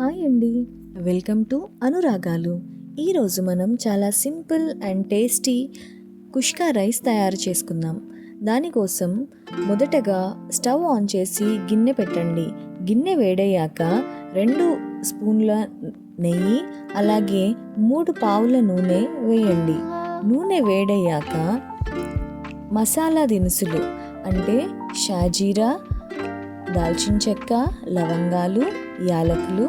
Hi అండి, welcome to అనురాగాలు. ఈరోజు మనం చాలా సింపుల్ అండ్ టేస్టీ కుష్కా రైస్ తయారు చేసుకుందాం. దానికోసం మొదటగా స్టవ్ ఆన్ చేసి గిన్నె పెట్టండి. గిన్నె వేడయ్యాక 2 స్పూన్ల నెయ్యి అలాగే 3 పావుల నూనె వేయండి. నూనె వేడయ్యాక మసాలా దినుసులు అంటే షాజీరా, దాల్చిన చెక్క, లవంగాలు, యాలకులు,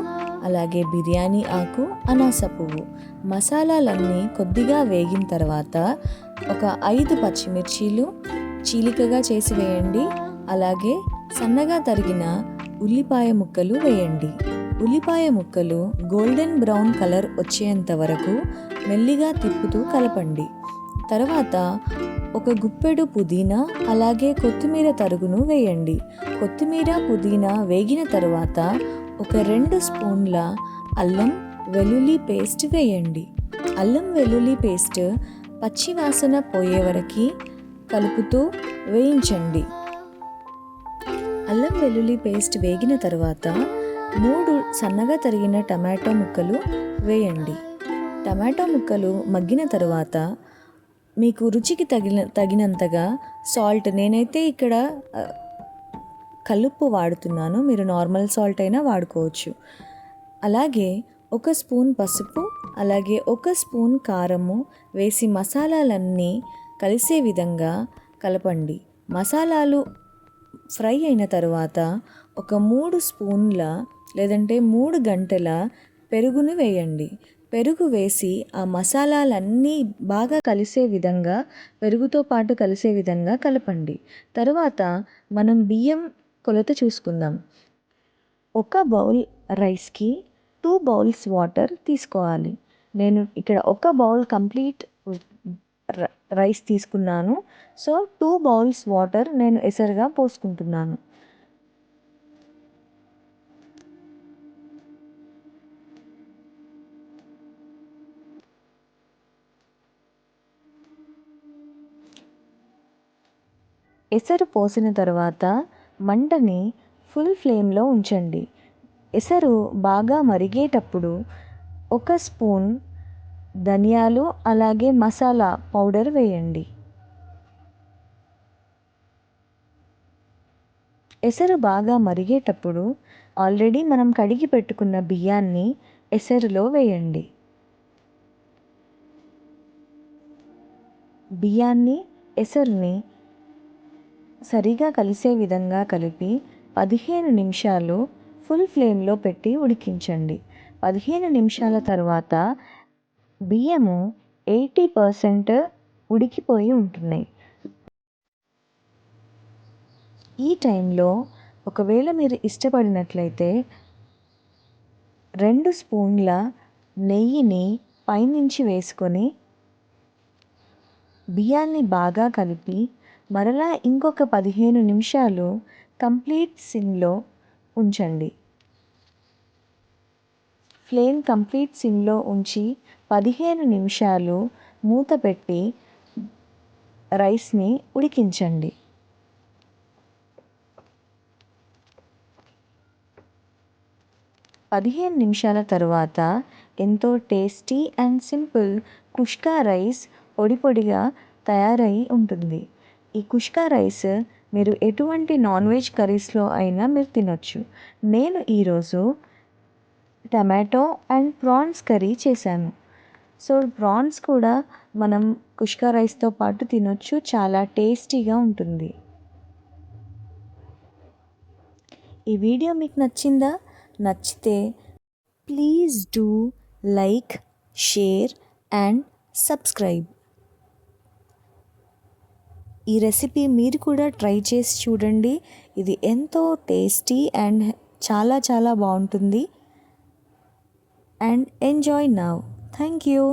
అలాగే బిర్యానీ ఆకు, అనాస పువ్వు మసాలాలన్నీ కొద్దిగా వేగిన తర్వాత ఒక 5 పచ్చిమిర్చీలు చీలికగా చేసి వేయండి. అలాగే సన్నగా తరిగిన ఉల్లిపాయ ముక్కలు వేయండి. ఉల్లిపాయ ముక్కలు గోల్డెన్ బ్రౌన్ కలర్ వచ్చేంత వరకు మెల్లిగా తిప్పుతూ కలపండి. తర్వాత ఒక గుప్పెడు పుదీనా అలాగే కొత్తిమీర తరుగును వేయండి. కొత్తిమీర పుదీనా వేగిన తర్వాత ఒక 2 స్పూన్ల అల్లం వెల్లుల్లి పేస్ట్ వేయండి. అల్లం వెల్లుల్లి పేస్ట్ పచ్చి వాసన పోయే వరకు కలుపుతూ వేయించండి. అల్లం వెల్లుల్లి పేస్ట్ వేగిన తర్వాత 3 సన్నగా తరిగిన టమాటో ముక్కలు వేయండి. టమాటో ముక్కలు మగ్గిన తర్వాత మీకు రుచికి తగినంతగా సాల్ట్, నేనైతే ఇక్కడ కల్లుప్పు వాడుతున్నాను, మీరు నార్మల్ సాల్ట్ అయినా వాడుకోవచ్చు. అలాగే 1 స్పూన్ పసుపు అలాగే 1 స్పూన్ కారము వేసి మసాలాలన్నీ కలిసే విధంగా కలపండి. మసాలాలు ఫ్రై అయిన తర్వాత ఒక 3 స్పూన్ల లేదంటే 3 గంటల పెరుగును వేయండి. పెరుగు వేసి ఆ మసాలాలన్నీ బాగా కలిసే విధంగా, పెరుగుతో పాటు కలిసే విధంగా కలపండి. తర్వాత మనం బియ్యం కొలత చూసుకుందాం. 1 బౌల్ రైస్కి 2 బౌల్స్ వాటర్ తీసుకోవాలి. నేను ఇక్కడ 1 బౌల్ కంప్లీట్ రైస్ తీసుకున్నాను. సో 2 బౌల్స్ వాటర్ నేను ఎసరుగా పోసుకుంటున్నాను. ఎసరు పోసిన తర్వాత మంటని ఫుల్ ఫ్లేమ్లో ఉంచండి. ఎసరు బాగా మరిగేటప్పుడు 1 స్పూన్ ధనియాలు అలాగే మసాలా పౌడర్ వేయండి. ఎసరు బాగా మరిగేటప్పుడు ఆల్రెడీ మనం కడిగి పెట్టుకున్న బియ్యాన్ని ఎసరులో వేయండి. బియ్యాన్ని, ఎసరుని సరిగా కలిసే విధంగా కలిపి 15 నిమిషాలు ఫుల్ ఫ్లేమ్లో పెట్టి ఉడికించండి. 15 నిమిషాల తర్వాత బియ్యము 80% ఉడికిపోయి ఉంటున్నాయి. ఈ టైంలో ఒకవేళ మీరు ఇష్టపడినట్లయితే 2 స్పూన్ల నెయ్యిని పైనుంచి వేసుకొని బియ్యాన్ని బాగా కలిపి మరలా ఇంకొక 15 నిమిషాలు కంప్లీట్ సిమ్లో ఉంచండి. ఫ్లేమ్ కంప్లీట్ సిమ్లో ఉంచి 15 నిమిషాలు మూత పెట్టి రైస్ని ఉడికించండి. పదిహేను నిమిషాల తర్వాత ఎంతో టేస్టీ అండ్ సింపుల్ కుష్కా రైస్ పొడి పొడిగా తయారై ఉంటుంది. ఈ కుష్కా రైస్ మీరు ఎటువంటి నాన్ వెజ్ కర్రీస్లో అయినా మీరు తినొచ్చు. నేను ఈరోజు టమాటో అండ్ ప్రాన్స్ కర్రీ చేశాను. సో ప్రాన్స్ కూడా మనం కుష్కా రైస్తో పాటు తినొచ్చు, చాలా టేస్టీగా ఉంటుంది. ఈ వీడియో మీకు నచ్చిందా? నచ్చితే please do like, share and subscribe. ఈ రెసిపీ మీరు కూడా ట్రై చేసి చూడండి. ఇది ఎంతో టేస్టీ అండ్ చాలా చాలా బాగుంటుంది. And enjoy now. Thank you.